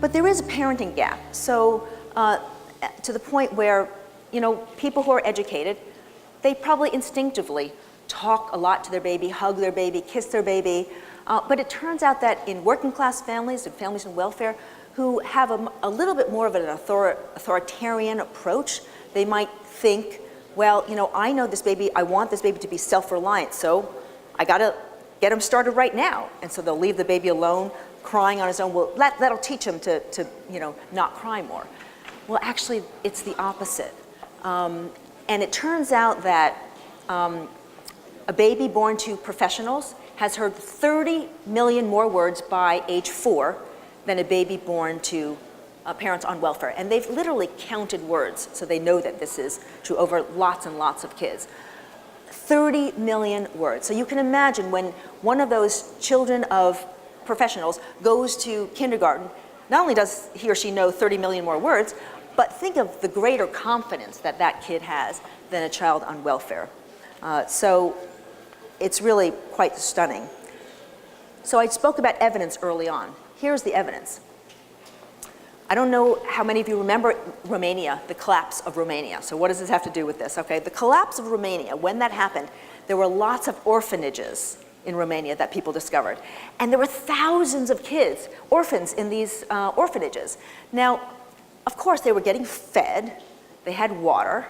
But there is a parenting gap. So to the point where, people who are educated, they probably instinctively talk a lot to their baby, hug their baby, kiss their baby. But it turns out that in working class families and families in welfare who have a little bit more of an authoritarian approach, they might think, well, I know this baby, I want this baby to be self-reliant, so I gotta get him started right now. And so they'll leave the baby alone, crying on his own. Well, that'll teach him to not cry more. Well, actually, it's the opposite. And it turns out that a baby born to professionals has heard 30 million more words by age 4 than a baby born to parents on welfare. And they've literally counted words, so they know that this is true over lots and lots of kids. 30 million words. So you can imagine when one of those children of professionals goes to kindergarten, not only does he or she know 30 million more words, but think of the greater confidence that that kid has than a child on welfare. So it's really quite stunning. So I spoke about evidence early on. Here's the evidence. I don't know how many of you remember Romania, the collapse of Romania. So what does this have to do with this? Okay, the collapse of Romania, when that happened, there were lots of orphanages in Romania that people discovered. And there were thousands of kids, orphans in these orphanages. Now, of course, they were getting fed, they had water,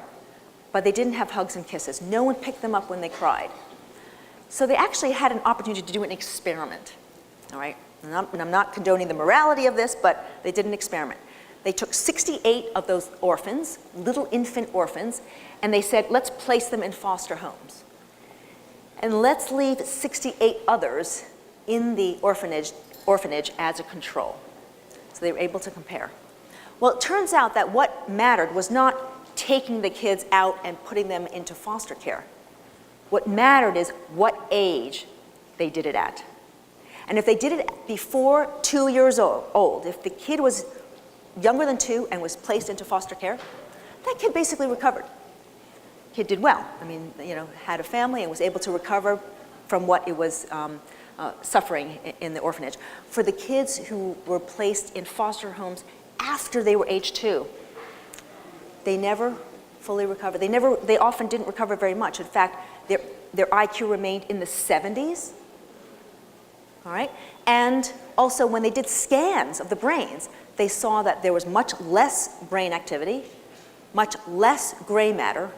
but they didn't have hugs and kisses. No one picked them up when they cried. So they actually had an opportunity to do an experiment, all right? And I'm not condoning the morality of this, but they did an experiment. They took 68 of those orphans, little infant orphans, and they said, let's place them in foster homes. And let's leave 68 others in the orphanage as a control. So they were able to compare. Well, it turns out that what mattered was not taking the kids out and putting them into foster care. What mattered is what age they did it at. And if they did it before 2 years old, if the kid was younger than 2 and was placed into foster care, that kid basically recovered. Kid did well. I mean, had a family and was able to recover from what it was suffering in the orphanage. For the kids who were placed in foster homes after they were age 2, they never fully recovered. They often didn't recover very much. In fact, their IQ remained in the 70s. All right? And also when they did scans of the brains, they saw that there was much less brain activity, much less gray matter,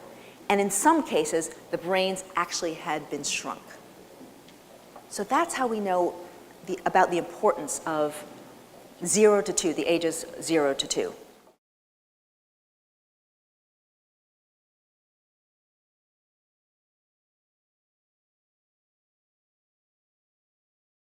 and in some cases, the brains actually had been shrunk. So that's how we know about the importance of 0 to 2, the ages 0 to 2.